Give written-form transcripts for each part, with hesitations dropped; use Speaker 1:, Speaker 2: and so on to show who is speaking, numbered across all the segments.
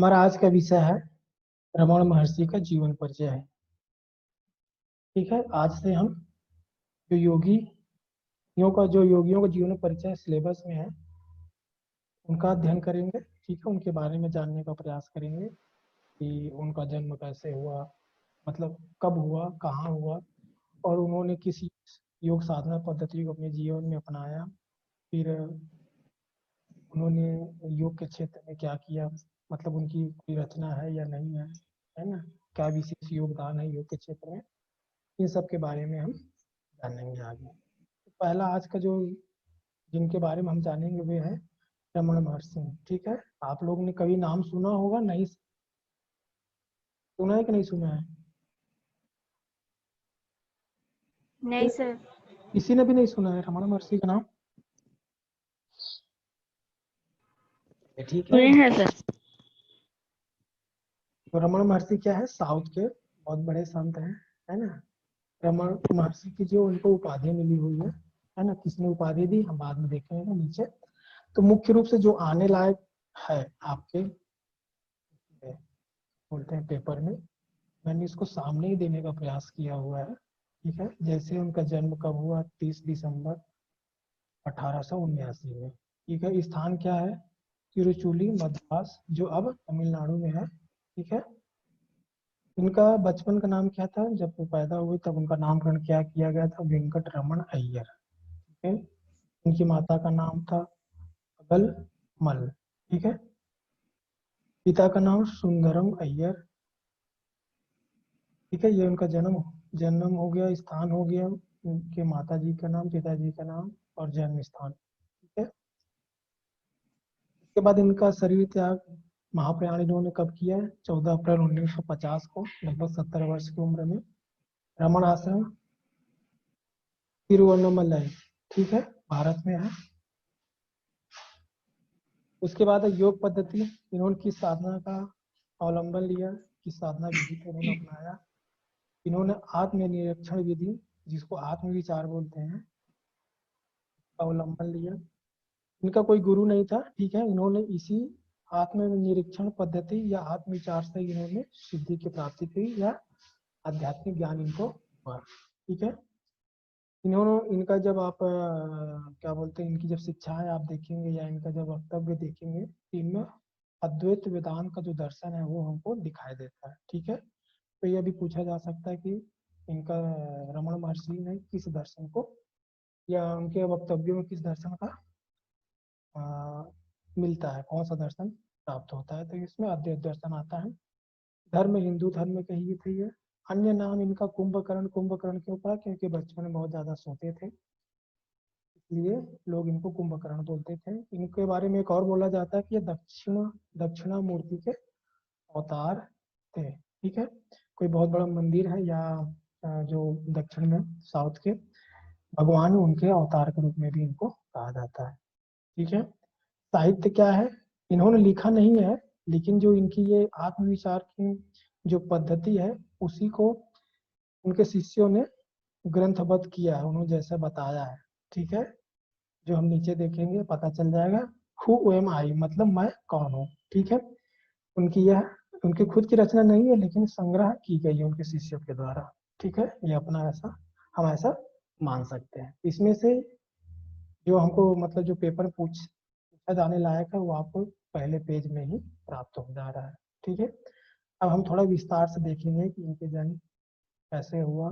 Speaker 1: हमारा आज का विषय है रमण महर्षि का जीवन परिचय है। ठीक है, आज से हम जो योगियों का जीवन परिचय सिलेबस में है उनका अध्ययन करेंगे। ठीक है, उनके बारे में जानने का प्रयास करेंगे कि उनका जन्म कैसे हुआ, मतलब कब हुआ, कहाँ हुआ, और उन्होंने किस योग साधना पद्धति को अपने जीवन में अपनाया। फिर उन्होंने योग के क्षेत्र में क्या किया, मतलब उनकी कोई रचना है या नहीं है ना, क्या विशेष योगदान है योग के क्षेत्र में, इन सब के बारे में हम जानेंगे आगे। तो पहला आज का जो जिनके बारे में हम जानेंगे वे है रमण महर्षि। ठीक है, आप लोगों ने कभी नाम सुना होगा, नहीं सुना है कि नहीं सुना है?
Speaker 2: नहीं सर।
Speaker 1: किसी ने भी नहीं सुना है रमण महर्षि का नाम? ठीक है,
Speaker 2: सुने हैं सर।
Speaker 1: तो रमण महर्षि क्या है, साउथ के बहुत बड़े संत हैं, है ना। रमण महर्षि की जो उनको उपाधि मिली हुई है ना, किसने उपाधि दी हम बाद में देखेंगे नीचे। तो मुख्य रूप से जो आने लायक है आपके बोलते हैं पेपर में, मैंने इसको सामने ही देने का प्रयास किया हुआ है। ठीक है, जैसे उनका जन्म कब हुआ, 30 दिसंबर 1879 में। ठीक है, स्थान क्या है, तिरुचुली मद्रास, जो अब तमिलनाडु में है। ठीक है, इनका बचपन का नाम क्या था, जब वो पैदा हुए तब उनका नामकरण क्या किया गया था, वेंकट रमन अय्यर। ठीक है, उनकी माता का नाम था अगल मल। ठीक है, पिता का नाम सुंदरम अय्यर। ठीक है, ये उनका जन्म जन्म हो गया, स्थान हो गया उनके माता जी का नाम, पिताजी का नाम और जन्म स्थान। ठीक है, उसके बाद इनका शरीर त्याग महाप्रयाण इन्होंने कब किया है, 14 अप्रैल 1950 को, लगभग 70 वर्ष की उम्र में, रमण आश्रम तिरुवन्नमलई, ठीक है, भारत में है। उसके बाद योग पद्धति, इन्होंने किस साधना का अवलंबन लिया, किस साधना विधि को उन्होंने अपनाया। इन्होंने आत्मनिरीक्षण विधि, जिसको आत्मविचार बोलते हैं, अवलंबन लिया। इनका कोई गुरु नहीं था। ठीक है, इन्होंने इसी आत्मनिरीक्षण पद्धति या आत्मविचार से इन्होंने सिद्धि की प्राप्ति की या आध्यात्मिक ज्ञान इनको हुआ। ठीक है, इन्होंने इनका जब आप क्या बोलते हैं, इनकी जब शिक्षाएं आप देखेंगे या इनका जब वक्तव्य देखेंगे, इनमें अद्वैत वेदांत का जो दर्शन है वो हमको दिखाई देता है। ठीक है, तो यह भी पूछा जा सकता है कि इनका रमण महर्षि ने किस दर्शन को या उनके वक्तव्यों में किस दर्शन का मिलता है, कौन सा दर्शन प्राप्त होता है। तो इसमें अद्वैत दर्शन आता है। धर्म हिंदू धर्म में कही थी है। अन्य नाम इनका कुंभकर्ण क्यों पड़ा, क्योंकि बचपन में बहुत ज्यादा सोते थे, इसलिए लोग इनको कुंभकर्ण बोलते थे। इनके बारे में एक और बोला जाता है कि ये दक्षिणामूर्ति के अवतार थे। ठीक है, कोई बहुत बड़ा मंदिर है या जो दक्षिण में साउथ के भगवान, उनके अवतार के रूप में भी इनको कहा जाता है। ठीक है, साहित्य क्या है, इन्होंने लिखा नहीं है, लेकिन जो इनकी ये आत्मविचार की जो पद्धति है उसी को उनके शिष्यों ने ग्रंथबद्ध किया है, उन्होंने जैसे बताया है। ठीक है, जो हम नीचे देखेंगे पता चल जाएगा, हु एम आई मतलब मैं कौन हूँ। ठीक है, उनकी यह उनकी खुद की रचना नहीं है, लेकिन संग्रह की गई है उनके शिष्यों के द्वारा। ठीक है, ये अपना ऐसा हम ऐसा मान सकते हैं। इसमें से जो हमको मतलब जो पेपर पूछा जाने लायक है वो आपको पहले पेज में ही प्राप्त हो जा रहा है। ठीक है, अब हम थोड़ा विस्तार से देखेंगे कि इनके जन्म कैसे हुआ,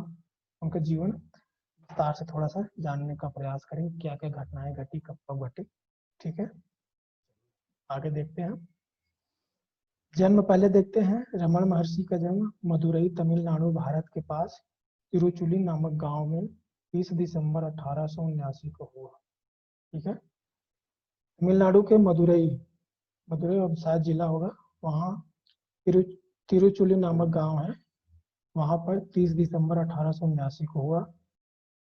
Speaker 1: उनका जीवन विस्तार से थोड़ा सा जानने का प्रयास करेंगे, क्या क्या घटनाएं घटी, कब कब घटी। ठीक है, आगे देखते हैं। जन्म पहले देखते हैं। रमन महर्षि का जन्म मदुरई तमिलनाडु भारत के पास तिरुचुली नामक गांव में 30 दिसंबर 1879 को हुआ। ठीक है, तमिलनाडु के मदुरई, मदुरई अब शायद जिला होगा, वहाँ तिरु तिरुचुली नामक गांव है, वहां पर 30 दिसंबर 1879 को हुआ।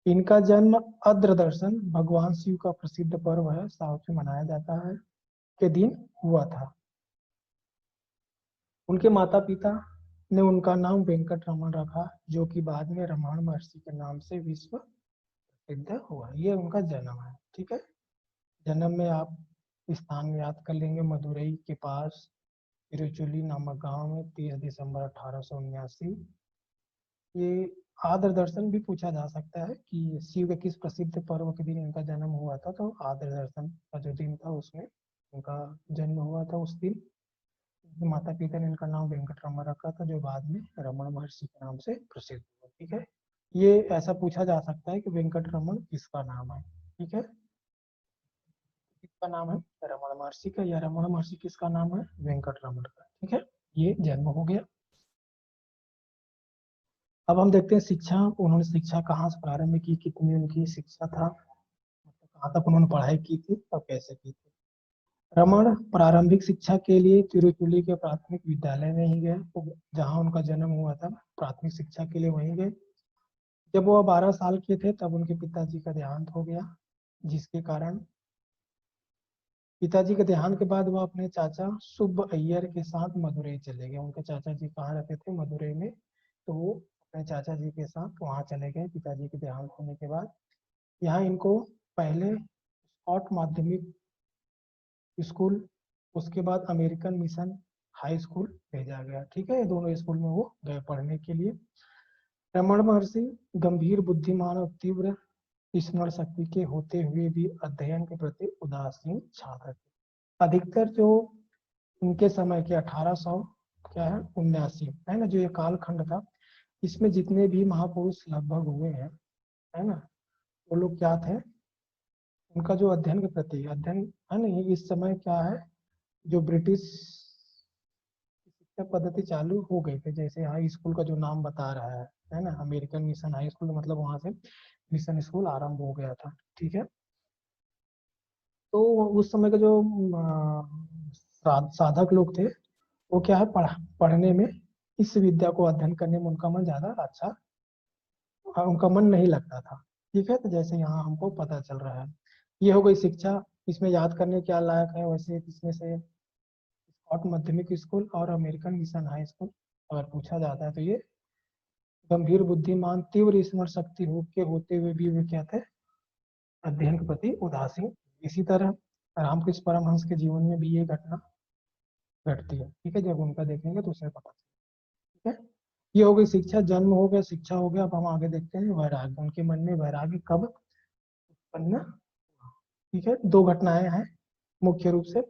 Speaker 1: इनका जन्म अद्र दर्शन, भगवान शिव का प्रसिद्ध पर्व है, साउथ में मनाया जाता है, के दिन हुआ था। उनके माता पिता ने उनका नाम वेंकट रमन रखा, जो कि बाद में रमण महर्षि के नाम से विश्व प्रसिद्ध हुआ। ये उनका जन्म है। ठीक है, जन्म में आप स्थान याद कर लेंगे, मदुरई के पास तिरुचुली नामक गांव में 30 दिसंबर 1879। ये आर्द्र दर्शन भी पूछा जा सकता है कि शिव के किस प्रसिद्ध पर्व के दिन इनका जन्म हुआ था, तो आर्द्र दर्शन का जो दिन था उसमें उनका जन्म हुआ था। उस दिन माता पिता ने इनका नाम वेंकटरमण रखा था, जो बाद में रमण महर्षि के नाम से प्रसिद्ध हुआ। ठीक है, ये ऐसा पूछा जा सकता है कि वेंकटरमण किसका नाम है। ठीक है, किसका नाम है, रमण महर्षि का, या रमण महर्षि किसका नाम है, वेंकटरमण का। ठीक है, ये जन्म हो गया। अब हम देखते हैं शिक्षा, उन्होंने शिक्षा कहाँ से प्रारंभ की, कितनी उनकी शिक्षा था, कहाँ तक उन्होंने पढ़ाई की थी और कैसे की थी। रमण प्रारंभिक शिक्षा के लिए तिरुचुली के प्राथमिक विद्यालय में ही गए, तो जहाँ उनका जन्म हुआ था, प्राथमिक शिक्षा के लिए वहीं गए। जब वह 12 साल के थे तब उनके पिताजी का देहांत हो गया, जिसके कारण पिताजी के देहांत के बाद वह अपने चाचा सुब्ब अय्यर के साथ मदुरई चले गए। उनके चाचा जी कहाँ रहते थे, मदुरई में, तो वो अपने चाचा जी के साथ वहाँ चले गए पिताजी के देहांत होने के बाद। यहाँ इनको पहले स्कॉट माध्यमिक स्कूल, उसके बाद अमेरिकन मिशन हाई स्कूल भेजा गया। ठीक है, ये दोनों स्कूल में वो गए पढ़ने के लिए। रमण महर्षि गंभीर बुद्धिमान और तीव्र स्मरण शक्ति के होते हुए भी अध्ययन के प्रति उदासीन छात्र थे। अधिकतर जो उनके समय के 1800 क्या है 79 है ना, जो ये कालखंड था, इसमें जितने भी महापुरुष लगभग हुए हैं, है ना, वो लोग क्या थे, उनका जो अध्ययन के प्रति अध्ययन है ना, ये इस समय क्या है, जो ब्रिटिश शिक्षा पद्धति चालू हो गई थी, जैसे हाई स्कूल का जो नाम बता रहा है ना, अमेरिकन मिशन हाई स्कूल, मतलब वहां से मिशन स्कूल आरंभ हो गया था। ठीक है, तो उस समय के जो साधक लोग थे, वो क्या है, पढ़ने में, इस विद्या को अध्ययन करने में उनका मन ज्यादा अच्छा, उनका मन नहीं लगता था। ठीक है, तो जैसे यहाँ हमको पता चल रहा है, ये हो गई शिक्षा। इसमें याद करने क्या लायक है, वैसे इसमें से स्कॉट माध्यमिक स्कूल और अमेरिकन मिशन हाई स्कूल अगर पूछा जाता है, तो ये गंभीर बुद्धिमान तीव्र स्मरण शक्ति के होते हुए भी वे क्या थे, अध्ययन के प्रति उदासीन। इसी तरह रामकृष्ण परमहंस के जीवन में भी ये घटना घटती है। ठीक है, जब उनका देखेंगे तो उसे पता चलेगा। ठीक है, ये हो गई शिक्षा, जन्म हो गया, शिक्षा हो गया। अब हम आगे देखते हैं वैराग्य, उनके मन में वैराग्य कब उत्पन्न हुआ। ठीक है, दो घटनाएं हैं मुख्य रूप से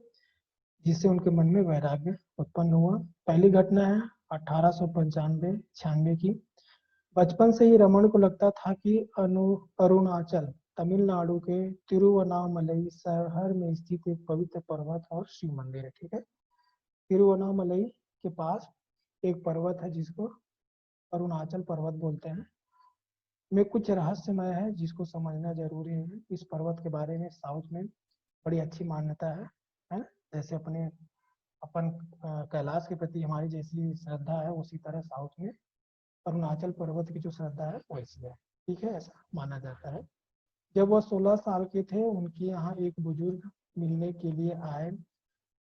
Speaker 1: जिससे उनके मन में वैराग्य उत्पन्न हुआ। पहली घटना है 1895-96 की। बचपन से ही रमन को लगता था कि अरुणाचल तमिलनाडु के तिरुवनामलई शहर में स्थित एक पवित्र पर्वत और शिव मंदिर है। ठीक है, तिरुवनामलई के पास एक पर्वत है जिसको अरुणाचल पर्वत बोलते हैं, में कुछ रहस्यमय है जिसको समझना जरूरी है। इस पर्वत के बारे में साउथ में बड़ी अच्छी मान्यता है ना, जैसे अपने अपन कैलाश के प्रति हमारी जैसी श्रद्धा है, उसी तरह साउथ में अरुणाचल पर्वत की जो श्रद्धा है वैसी है। ठीक है, ऐसा माना जाता है। जब वह 16 साल के थे, उनके यहाँ एक बुजुर्ग मिलने के लिए आए।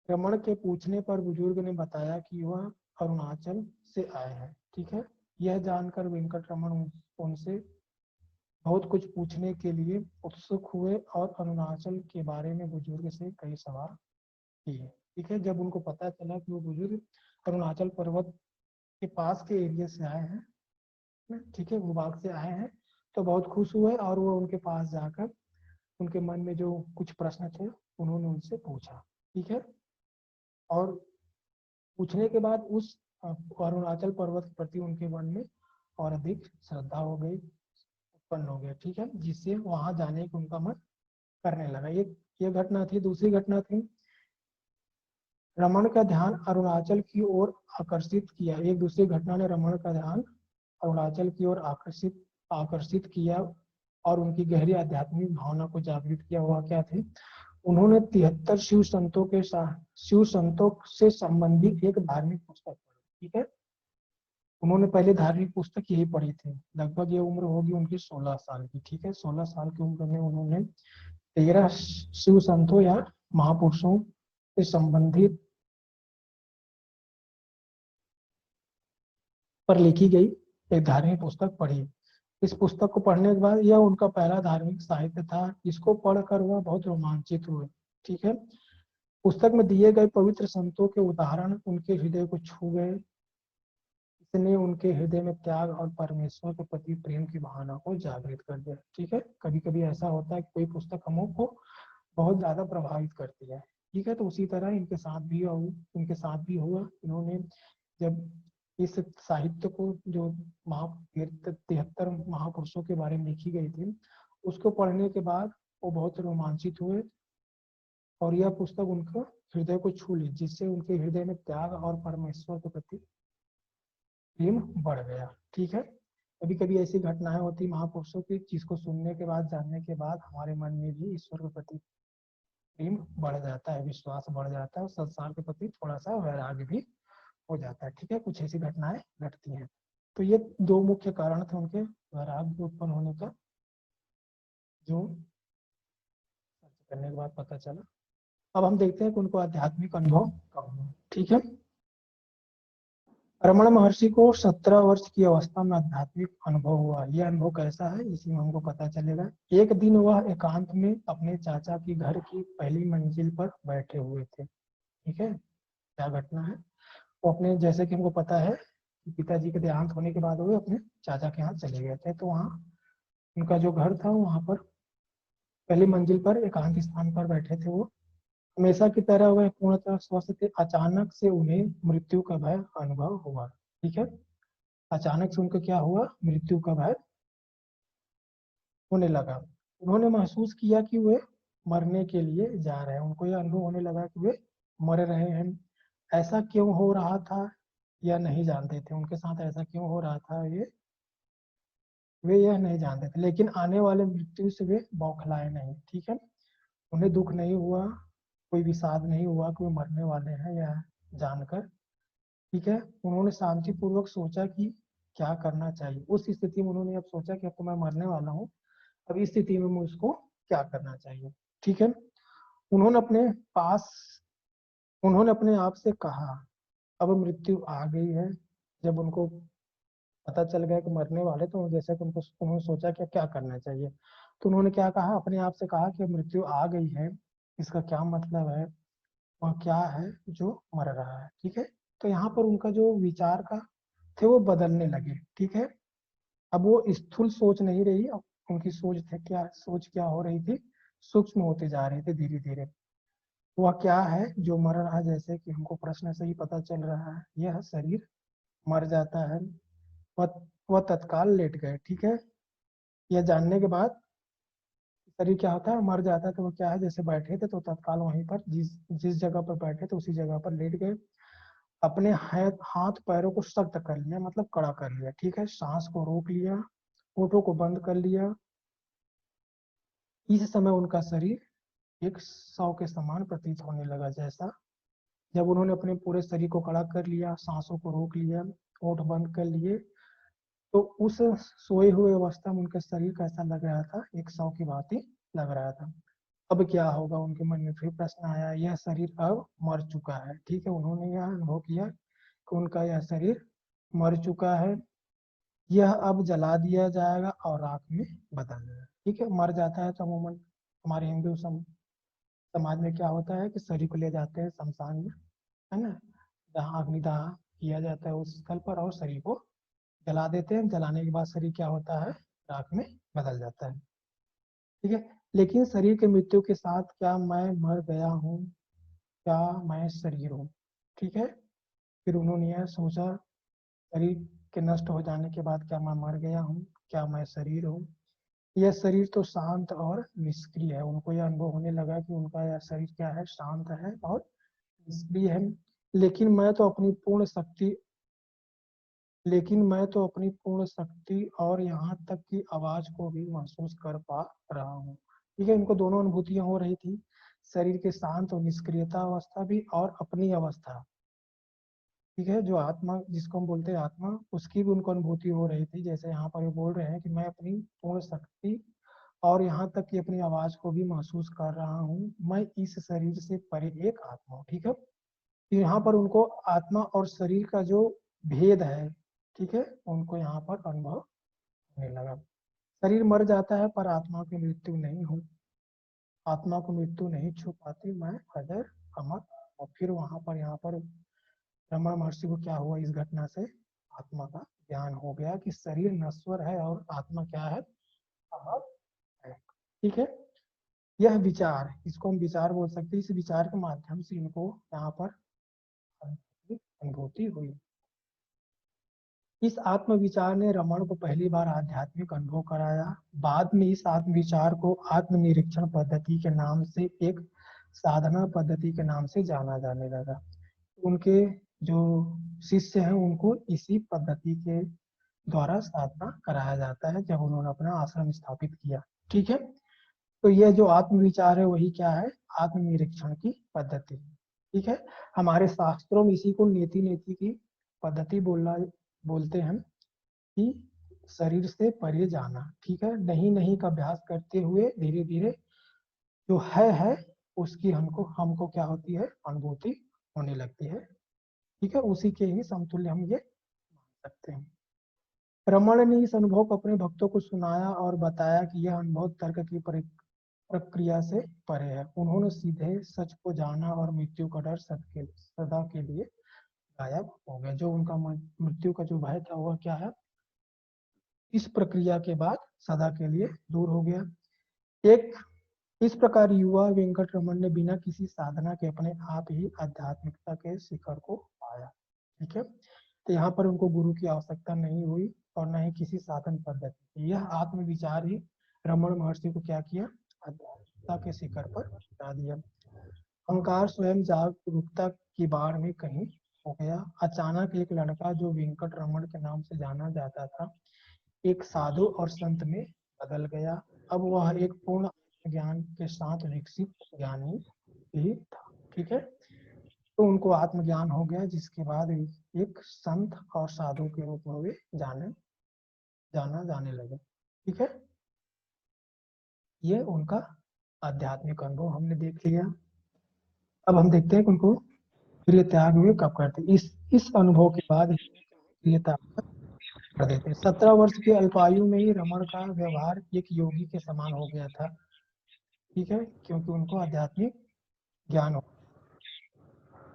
Speaker 1: रमन के पूछने पर बुजुर्ग ने बताया कि वह अरुणाचल से आए हैं। ठीक है, यह जानकर वेंकट रमन उनसे बहुत कुछ पूछने के लिए उत्सुक हुए और अरुणाचल के बारे में बुजुर्ग से कई सवाल किए। ठीक है, जब उनको पता चला कि वो बुजुर्ग अरुणाचल पर्वत के पास के एरिया से आए हैं, ठीक है, भूभाग से आए हैं, तो बहुत खुश हुए और वो उनके पास जाकर उनके मन में जो कुछ प्रश्न थे उन्होंने उनसे पूछा। ठीक है, और पूछने के बाद उस अरुणाचल पर्वत के प्रति उनके मन में और अधिक श्रद्धा हो गई, उत्पन्न हो गया। ठीक है, जिससे वहां जाने की उनका मन करने लगा। ये घटना थी। दूसरी घटना थी, रमन का ध्यान अरुणाचल की ओर आकर्षित किया। एक दूसरी घटना ने रमन का ध्यान अरुणाचल की ओर आकर्षित किया और उनकी गहरी आध्यात्मिक भावना को जागृत किया। वह क्या थे, उन्होंने 73 शिव संतों से संबंधित एक धार्मिक पुस्तक पढ़ी। ठीक है, उन्होंने पहले धार्मिक पुस्तक यही पढ़ी थी। लगभग ये उम्र होगी उनकी 16 साल की। ठीक है, 16 साल की उम्र में उन्होंने 13 शिव संतों या महापुरुषों से संबंधित पर लिखी गई एक धार्मिक पुस्तक पढ़ी। इस पुस्तक को पढ़ने के बाद यह उनका पहला धार्मिक साहित्य था। इसको पढ़कर वह बहुत रोमांचित हुए। ठीक है, पुस्तक में दिए गए पवित्र संतों के उदाहरण उनके हृदय को छू गए। इसने उनके हृदय में त्याग और परमेश्वर के प्रति प्रेम की भावना को जागृत कर दिया। ठीक है, कभी कभी ऐसा होता है कि कोई पुस्तक हम को बहुत ज्यादा प्रभावित करती है। ठीक है, तो उसी तरह इनके साथ भी हुआ। इन्होंने जब इस साहित्य को जो महा 73 महापुरुषों के बारे में लिखी गई थी उसको पढ़ने के बाद वो बहुत रोमांचित हुए और यह पुस्तक उनका हृदय को छू ली, जिससे उनके हृदय में त्याग और परमेश्वर के प्रति प्रेम बढ़ गया। ठीक है, कभी कभी ऐसी घटनाएं होती महापुरुषों की जिसको सुनने के बाद जानने के बाद हमारे मन में भी ईश्वर के प्रति प्रेम बढ़ जाता है, विश्वास बढ़ जाता है और संसार के प्रति थोड़ा सा वैराग्य भी हो जाता है। ठीक है, कुछ ऐसी घटनाएं घटती हैं। तो ये दो मुख्य कारण थे उनके वैराग्य उत्पन्न होने का, जो सर्च करने के बाद पता चला। अब हम देखते हैं कि उनको आध्यात्मिक अनुभव कब हुआ। ठीक है, रमण महर्षि को 17 वर्ष की अवस्था में आध्यात्मिक अनुभव हुआ। यह अनुभव कैसा है इसी में हमको पता चलेगा। एक दिन वह एकांत में अपने चाचा की घर की पहली मंजिल पर बैठे हुए थे। ठीक है, क्या घटना है, वो अपने, जैसे कि हमको पता है कि पिताजी के देहांत होने के बाद वो अपने चाचा के यहाँ चले गए थे, तो वहाँ उनका जो घर था वहाँ पर पहली मंजिल पर एकांत स्थान पर बैठे थे। वो हमेशा की तरह वह पूर्णतः स्वस्थ थे। अचानक से उन्हें मृत्यु का भय अनुभव हुआ। ठीक है, अचानक से उनको क्या हुआ, मृत्यु का भय होने लगा। उन्होंने महसूस किया कि वे मरने के लिए जा रहे हैं। उनको यह अनुभव होने लगा कि वे मर रहे हैं। ऐसा क्यों हो रहा था यह नहीं जानते थे, उनके साथ ऐसा क्यों हो रहा था वे यह नहीं जानते थे, लेकिन आने वाले मृत्यु से वे बौखलाए नहीं। ठीक है, उन्हें दुख नहीं हुआ, कोई विषाद नहीं हुआ कि वे मरने वाले हैं यह जानकर। ठीक है, उन्होंने शांतिपूर्वक सोचा कि क्या करना चाहिए। उस स्थिति में उन्होंने अब सोचा कि अब तो मैं मरने वाला हूँ, अब इस स्थिति में मुझको क्या करना चाहिए। ठीक है, उन्होंने अपने पास उन्होंने अपने आप से कहा अब मृत्यु आ गई है। जब उनको पता चल गया कि मरने वाले, तो जैसे कि उन्होंने सोचा कि क्या करना चाहिए, तो उन्होंने क्या कहा, अपने आप से कहा कि मृत्यु आ गई है, इसका क्या मतलब है, वह क्या है जो मर रहा है। ठीक है, तो यहाँ पर उनका जो विचार का थे वो बदलने लगे। ठीक है, अब वो स्थूल सोच नहीं रही, अब उनकी सोच क्या हो रही थी, सूक्ष्म होते जा रहे थे धीरे धीरे। वह क्या है जो मर रहा है, जैसे कि हमको प्रश्न से ही पता चल रहा है, यह शरीर मर जाता है। वह तत्काल लेट गए। ठीक है, यह जानने के बाद शरीर क्या होता है, मर जाता है, तो वो क्या है, जैसे बैठे थे तो तत्काल वहीं पर जिस जिस जगह पर बैठे थे उसी जगह पर लेट गए। अपने हाथ पैरों को सख्त कर लिया, मतलब कड़ा कर लिया। ठीक है, सांस को रोक लिया, होठों को बंद कर लिया। इस समय उनका शरीर एक शव के समान प्रतीत होने लगा। जैसा जब उन्होंने अपने पूरे शरीर को कड़ा कर लिया, सांसों को रोक लिया, होठ बंद कर लिए, तो उस सोए हुए अवस्था में उनका शरीर कैसा लग रहा था, एक शव की भांति लग रहा था। अब क्या होगा, उनके मन में फिर प्रश्न आया, यह शरीर अब मर चुका है। ठीक है, उन्होंने यह अनुभव किया कि उनका यह शरीर मर चुका है, यह अब जला दिया जाएगा और राख में बदल जाएगा। ठीक है, मर जाता है तो अमूमन हमारे हिंदू समाज में क्या होता है कि शरीर को ले जाते हैं शमशान में, है ना, जहाँ अग्निदाह किया जाता है उस स्थल पर, और शरीर को जला देते हैं। जलाने के बाद शरीर क्या होता है, राख में बदल जाता है। ठीक है, लेकिन शरीर के मृत्यु के साथ क्या मैं मर गया हूँ, क्या मैं शरीर हूँ। ठीक है, फिर उन्होंने यह सोचा, शरीर के नष्ट हो जाने के बाद क्या मैं मर गया हूँ, क्या मैं शरीर हूँ। यह शरीर तो शांत और निष्क्रिय है। उनको यह अनुभव होने लगा कि उनका यह शरीर क्या है, शांत है और निष्क्रिय है। लेकिन मैं तो अपनी पूर्ण शक्ति लेकिन मैं तो अपनी पूर्ण शक्ति और यहाँ तक कि आवाज को भी महसूस कर पा रहा हूँ। ठीक है, इनको दोनों अनुभूतियां हो रही थी, शरीर के शांत और निष्क्रियता अवस्था भी और अपनी अवस्था। ठीक है, जो आत्मा जिसको हम बोलते हैं आत्मा, उसकी भी उनको अनुभूति हो रही थी। जैसे यहाँ पर ये बोल रहे हैं कि मैं अपनी पूर्ण शक्ति और यहाँ तक कि अपनी आवाज को भी महसूस कर रहा हूँ, मैं इस शरीर से परे एक आत्मा हूँ। ठीक है, तो यहाँ पर उनको आत्मा और शरीर का जो भेद है, ठीक है, उनको यहाँ पर अनुभव होने लगा। शरीर मर जाता है पर आत्मा की मृत्यु नहीं हो, आत्मा को मृत्यु नहीं छू पाती, मैं अजर अमर। और फिर वहां पर यहाँ पर रमण महर्षि को क्या हुआ, इस घटना से आत्मा का ज्ञान हो गया कि शरीर नश्वर है और आत्मा क्या है, अमर है। ठीक है, यह विचार, इसको हम विचार बोल सकते हैं, इस विचार के माध्यम से इनको यहाँ पर अनुभूति हुई। इस आत्मविचार ने रमण को पहली बार आध्यात्मिक अनुभव कराया। बाद में इस आत्मविचार को आत्मनिरीक्षण पद्धति के नाम से, एक साधना पद्धति के नाम से जाना जाने लगा। उनके जो शिष्य हैं उनको इसी पद्धति के द्वारा साधना कराया जाता है जब उन्होंने अपना आश्रम स्थापित किया। ठीक है, तो यह जो आत्मविचार है वही क्या है, आत्मनिरीक्षण की पद्धति। ठीक है, हमारे शास्त्रों में इसी को नेति नेति की पद्धति बोलते हैं कि शरीर से परे जाना। ठीक है, नहीं नहीं का अभ्यास करते हुए धीरे धीरे जो है उसकी हमको क्या होती है, अनुभूति होने लगती है। ठीक है, उसी के ही समतुल्य हम ये मान सकते हैं। रमण ने इस अनुभव को अपने भक्तों को सुनाया और बताया कि यह अनुभव तर्क की प्रक्रिया से परे है। उन्होंने सीधे सच को जाना और मृत्यु का डर सदा के लिए गायब हो गया। जो उनका मृत्यु का जो भय था वह क्या है, इस प्रक्रिया के बाद सदा के लिए दूर हो गया। एक इस प्रकार युवा वेंकट रमन ने बिना किसी साधना के अपने आप ही आध्यात्मिकता के शिखर को पाया। ठीक है, तो यहाँ पर उनको गुरु की आवश्यकता नहीं हुई और न ही किसी साधन पद्धति। यह आत्मविचार ही रमन महर्षि को क्या किया, आध्यात्मिकता के शिखर पर पहुंचा दिया। अहंकार स्वयं जागरूकता की बाढ़ में कहीं हो गया। अचानक एक लड़का जो वेंकट रमन के नाम से जाना जाता था एक साधु और संत में बदल गया। अब वह एक पूर्ण ज्ञान के साथ विकसित ज्ञानी ही था। ठीक है, तो उनको आत्मज्ञान हो गया जिसके बाद एक संत और साधु के रूप में वे जाना जाने लगे। ठीक है, ये उनका आध्यात्मिक अनुभव हमने देख लिया। अब हम देखते हैं कि उनको प्रिय त्याग हुए कब करते। इस अनुभव के बाद प्रिय त्याग कर देते। 17 वर्ष की अल्पायु में ही रमण का व्यवहार एक योगी के समान हो गया था। ठीक है, क्योंकि उनको आध्यात्मिक ज्ञान हो।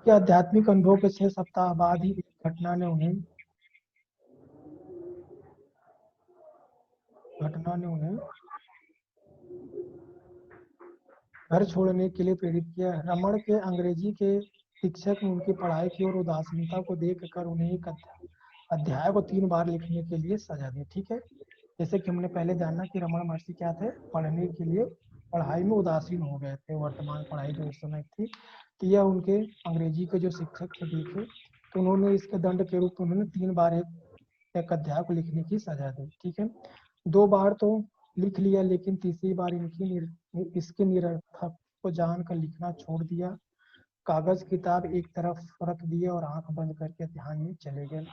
Speaker 1: कि आध्यात्मिक अनुभव के 6 सप्ताह बाद ही इस घटना ने उन्हें घर छोड़ने के लिए प्रेरित किया। रमण के अंग्रेजी के शिक्षक ने उनकी पढ़ाई की और उदासीनता को देखकर उन्हें एक अध्याय को 3 बार लिखने के लिए सजा दी। ठीक है, जैसे कि हमने पहले जाना कि रमण महर्षि क्या थे, पढ़ने के लिए पढ़ाई में उदासीन हो गए थे, वर्तमान पढ़ाई जो उस समय थी। तो यह उनके अंग्रेजी के जो शिक्षक थे देखे, तो उन्होंने इसके दंड के रूप में उन्होंने 3 बार एक अध्याय को लिखने की सजा दी। ठीक है, 2 बार तो लिख लिया, लेकिन तीसरी बार इसके निरर्थक को जानकर लिखना छोड़ दिया। कागज किताब एक तरफ रख दिए और आंख बंद करके ध्यान में चले गए।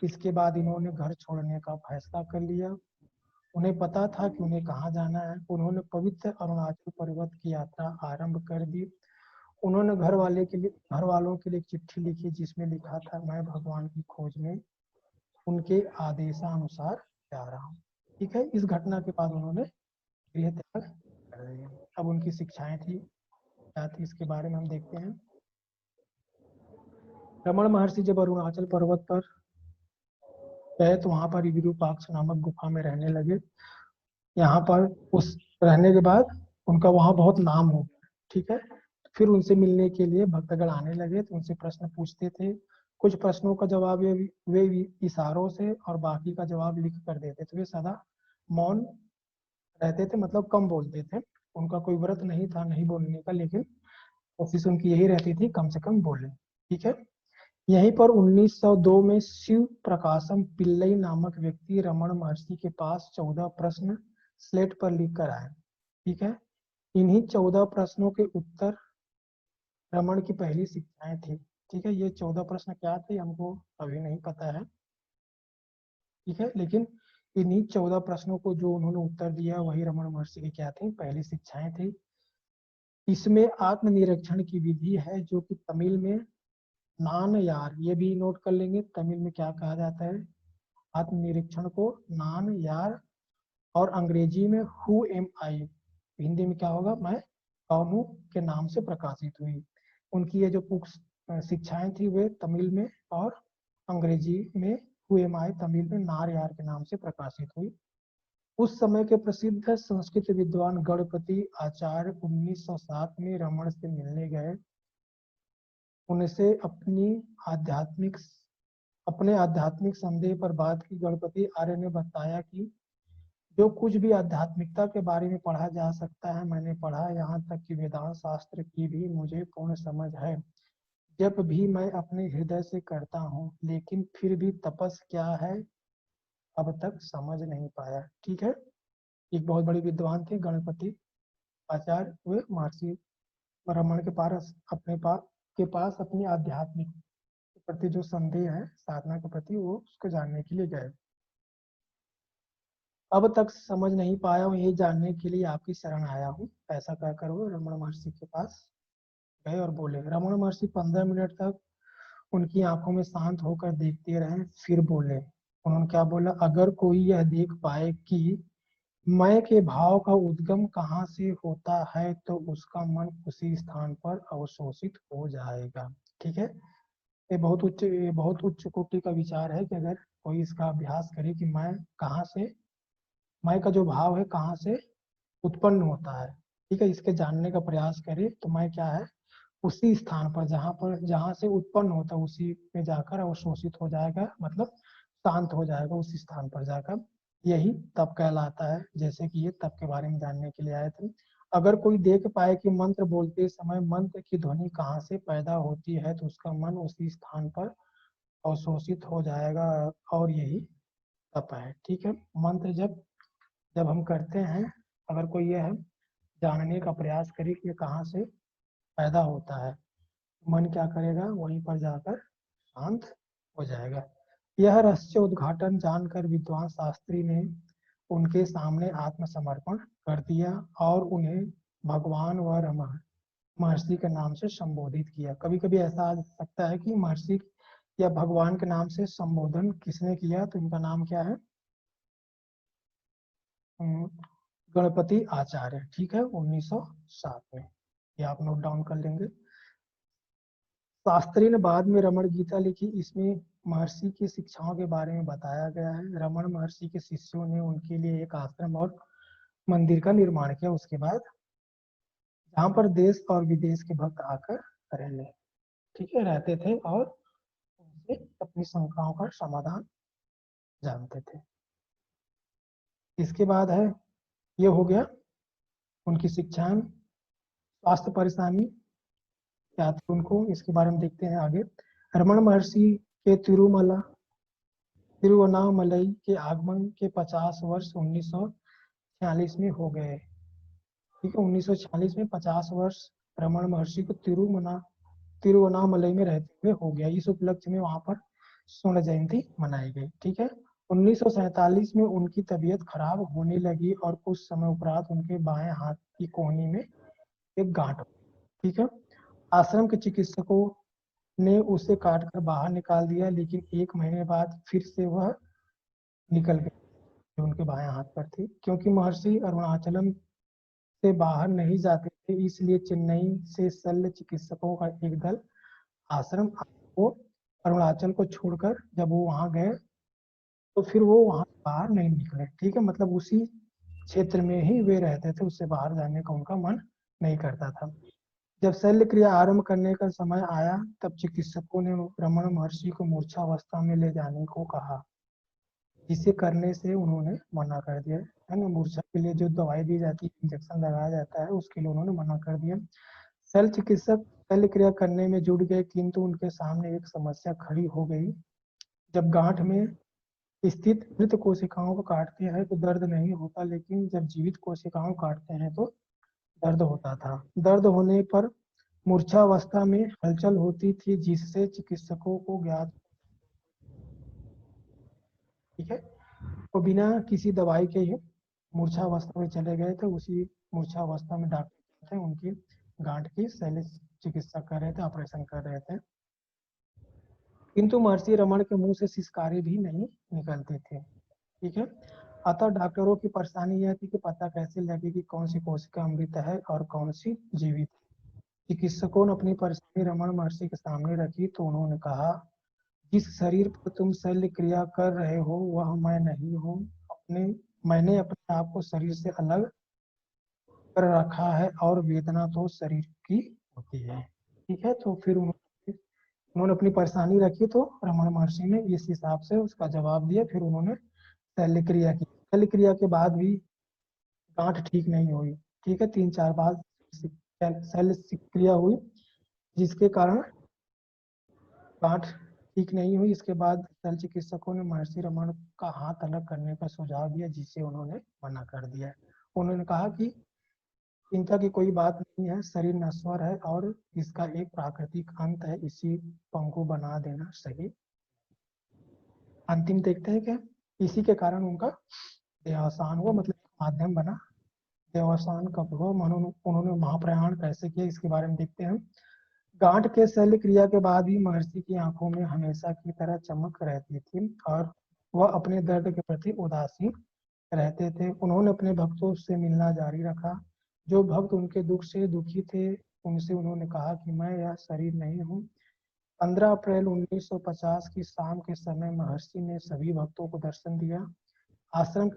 Speaker 1: इसके बाद इन्होंने घर छोड़ने का फैसला कर लिया। उन्हें पता था कि उन्हें कहाँ जाना है। उन्होंने पवित्र अरुणाचल पर्वत की यात्रा आरंभ कर दी। उन्होंने घर वालों के लिए एक चिट्ठी लिखी जिसमें लिखा था, मैं भगवान की खोज में उनके आदेशानुसार जा रहा हूँ। ठीक है, इस घटना के बाद उन्होंने गृह त्याग कर दिया। अब उनकी शिक्षाएं थी क्या थी, इसके बारे में हम देखते हैं। रमण महर्षि जब अरुणाचल पर्वत पर गए तो वहां पर विरूपाक्ष नामक गुफा में रहने लगे। यहाँ पर उस रहने के बाद उनका वहाँ बहुत नाम हो गया। ठीक है, फिर उनसे मिलने के लिए भक्तगण आने लगे तो उनसे प्रश्न पूछते थे। कुछ प्रश्नों का जवाब वे इशारों से और बाकी का जवाब लिख कर देते थे। वे सदा मौन रहते थे, मतलब कम बोलते थे। उनका कोई व्रत नहीं था नहीं बोलने का, लेकिन कोशिश उनकी यही रहती थी कम से कम बोले। ठीक है, यहीं पर 1902 में शिव प्रकाशम पिल्लई नामक व्यक्ति रमण महर्षि के पास 14 प्रश्न स्लेट पर लिख कर आए। ठीक है, इन्हीं 14 प्रश्नों के उत्तर रमण की पहली शिक्षाएं थी। ठीक है, ये 14 प्रश्न क्या थे हमको अभी नहीं पता है। ठीक है, लेकिन इन्हीं 14 प्रश्नों को जो उन्होंने उत्तर दिया वही रमण महर्षि की क्या थी, पहली शिक्षाएं थी। इसमें आत्मनिरीक्षण की विधि है जो कि तमिल में नान यार, ये भी नोट कर लेंगे तमिल में क्या कहा जाता है आत्मनिरीक्षण को, नान यार। और अंग्रेजी में हु एम आई, हिंदी में क्या होगा, मैं कौन हूँ के नाम से प्रकाशित हुई। उनकी ये जो शिक्षाएं थी वे तमिल में और अंग्रेजी में हुए माए तमिल में नार यार के नाम से प्रकाशित हुई। उस समय के प्रसिद्ध संस्कृत विद्वान गणपति आचार्य 1907 में रमण से मिलने गए। उनसे अपने आध्यात्मिक संदेह पर बात की। गणपति आर्य ने बताया कि जो कुछ भी आध्यात्मिकता के बारे में पढ़ा जा सकता है मैंने पढ़ा, यहाँ तक कि वेदांत शास्त्र की भी मुझे पूर्ण समझ है। जब भी मैं अपने हृदय से करता हूँ, लेकिन फिर भी तपस क्या है अब तक समझ नहीं पाया। ठीक है, एक बहुत बड़े विद्वान थे गणपति आचार्य। वे महर्षि रमण के पास अपनी आध्यात्मिक के प्रति जो संदेह है, साधना के प्रति, वो उसको जानने के लिए गए। अब तक समझ नहीं पाया हूँ, ये जानने के लिए आपकी शरण आया हूँ। ऐसा कहकर वो रमण महर्षि के पास गए और बोले। रमण महर्षि 15 मिनट तक उनकी आंखों में शांत होकर देखते रहे, फिर बोले। उन्होंने क्या बोला? अगर कोई यह देख पाए कि मैं के भाव का उद्गम कहाँ से होता है तो उसका मन उसी स्थान पर अवशोषित हो जाएगा। ठीक है, ये बहुत उच्च कोटि का विचार है कि अगर कोई इसका अभ्यास करे कि मैं का जो भाव है कहाँ से उत्पन्न होता है, ठीक है, इसके जानने का प्रयास करे तो मैं क्या है उसी स्थान पर जहाँ से उत्पन्न होता है उसी में जाकर अवशोषित हो जाएगा, मतलब शांत हो जाएगा उसी स्थान पर जाकर। यही तप कहलाता है। जैसे कि ये तप के बारे में जानने के लिए आए थे। अगर कोई देख पाए कि मंत्र बोलते समय मंत्र की ध्वनि कहाँ से पैदा होती है तो उसका मन उसी स्थान पर अवशोषित हो जाएगा, और यही तप है। ठीक है, मंत्र जब जब हम करते हैं, अगर कोई यह जानने का प्रयास करे कि ये कहाँ से पैदा होता है, मन क्या करेगा, वहीं पर जाकर शांत हो जाएगा। यह रहस्य उद्घाटन जानकर विद्वान शास्त्री ने उनके सामने आत्मसमर्पण कर दिया और उन्हें भगवान व महर्षि के नाम से संबोधित किया। कभी कभी ऐसा आ सकता है कि महर्षि या भगवान के नाम से संबोधन किसने किया, तो इनका नाम क्या है? गणपति आचार्य। ठीक है, 1907 में। ये आप नोट डाउन कर लेंगे। शास्त्री ने बाद में रमण गीता लिखी, इसमें महर्षि की शिक्षाओं के बारे में बताया गया है। रमण महर्षि के शिष्यों ने उनके लिए एक आश्रम और मंदिर का निर्माण किया उसके बाद, जहाँ पर देश और विदेश के भक्त आकर रहने, ठीक है, रहते थे और उनसे अपनी शंकाओं का समाधान जानते थे। इसके बाद है, ये हो गया उनकी शिक्षाएं। स्वास्थ्य परेशानी क्या थी उनको, इसके बारे में देखते हैं आगे। रमण महर्षि के तिरुवन्नामलई के आगमन के 50 वर्ष 1946 में हो गए। ठीक है, 1946 में 50 वर्ष रमण महर्षि को तिरुवन्नामलई में रहते हुए हो गया। इस उपलक्ष्य में वहां पर स्वर्ण जयंती मनाई गई। ठीक है, 1947 में उनकी तबीयत खराब होने लगी और कुछ समय उपरांत उनके बाएं हाथ की कोहनी में एक गांठ। ठीक है, आश्रम के चिकित्सकों ने उसे काटकर बाहर निकाल दिया, लेकिन 1 महीने बाद फिर से वह निकल गई जो उनके बाएं हाथ पर थी। क्योंकि महर्षि अरुणाचलम से बाहर नहीं जाते थे, इसलिए चेन्नई से शल्य चिकित्सकों का एक दल आश्रम को अरुणाचल को छोड़कर जब वो वहां गए तो फिर वो वहां बाहर नहीं निकले। ठीक है, मतलब उसी क्षेत्र में ही वे रहते थे, उससे बाहर जाने का उनका मन नहीं करता था। जब शल्य क्रिया आरंभ करने का समय आया तब चिकित्सकों ने रमण महर्षि को मूर्छावस्था में ले जाने को कहा, जिसे करने से उन्होंने मना कर दिया। है ना, मूर्छा के लिए जो दवाई दी जाती है, इंजेक्शन लगाया जाता है, उसके लिए उन्होंने मना कर दिया। शल्य चिकित्सक शल्य क्रिया करने में जुट गए, किंतु उनके सामने एक समस्या खड़ी हो गई। जब गांठ में स्थित मृत कोशिकाओं को काटते हैं तो दर्द नहीं होता, लेकिन जब जीवित कोशिकाओं को काटते हैं तो दर्द होता था। दर्द होने पर मूर्छावस्था में हलचल होती थी, जिससे चिकित्सकों को ज्ञात। ठीक है, तो बिना किसी दवाई के ही मूर्छावस्था में चले गए थे। उसी मूर्छावस्था में डॉक्टर थे उनकी गांठ की शल्य चिकित्सा कर रहे थे, ऑपरेशन कर रहे थे। किंतु महर्षि रमण के मुंह से सिसकारे भी नहीं निकलते थे। ठीक है, अतः डॉक्टरों की परेशानी यह थी कि पता कैसे लगे कि कौन सी कोशिका अमृत है और कौन सी जीवित। चिकित्सकों ने अपनी परेशानी रमन महर्षि के सामने रखी तो उन्होंने कहा, जिस शरीर पर तुम शल्य क्रिया कर रहे हो वह मैं नहीं हूँ। मैंने अपने आप को शरीर से अलग कर रखा है और वेदना तो शरीर की होती है। ठीक है, तो फिर उन्होंने अपनी परेशानी रखी तो रमन महर्षि ने इस हिसाब से उसका जवाब दिया। फिर उन्होंने शल्य क्रिया की। शल्य क्रिया के बाद भी गांठ ठीक नहीं हुई। ठीक है, 3-4 बार शल्य क्रिया हुई जिसके कारण गांठ ठीक नहीं हुई। इसके बाद शल्य चिकित्सकों ने महर्षि रमन का हाथ अलग करने का सुझाव दिया जिसे उन्होंने मना कर दिया। उन्होंने कहा कि चिंता की कोई बात नहीं है, शरीर नश्वर है और इसका एक प्राकृतिक अंत है, इसी पंखु बना देना सही। अंतिम देखते हैं क्या इसी के कारण उनका देहावसान हुआ, मतलब माध्यम बना। देहावसान कब हुआ, उन्होंने महाप्रयाण कैसे किया इसके बारे में देखते हैं। गांठ के शल्य क्रिया के बाद भी महर्षि की आंखों में हमेशा की तरह चमक रहती थी और वह अपने दर्द के प्रति उदासीन रहते थे। उन्होंने अपने भक्तों से मिलना जारी रखा। जो भक्त उनके दुख से दुखी थे उनसे उन्होंने कहा कि मैं यह शरीर नहीं हूँ। 15 अप्रैल 1950 की शाम के समय महर्षि ने सभी भक्तों को दर्शन दिया। आश्रम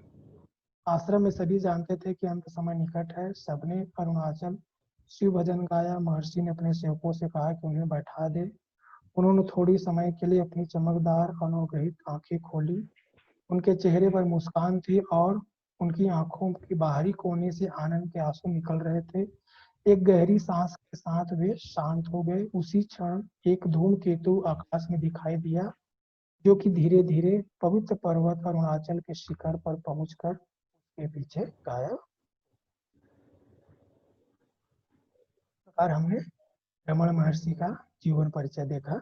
Speaker 1: आश्रम में सभी जानते थे कि अंत समय निकट है। सबने अरुणाचल शिव भजन गाया। महर्षि ने अपने सेवकों से कहा कि उन्हें बैठा दे। उन्होंने थोड़ी समय के लिए अपनी चमकदार अनुग्रहित आंखें खोली। उनके चेहरे पर मुस्कान थी और उनकी आंखों की बाहरी कोने से आनंद के आंसू निकल रहे थे। एक गहरी सांस के साथ वे शांत हो गए। उसी क्षण एक धूमकेतु आकाश में दिखाई दिया जो कि धीरे धीरे पवित्र पर्वत अरुणाचल के शिखर पर पहुंचकर के पीछे गायब। प्रकार हमने रमण महर्षि का जीवन परिचय देखा।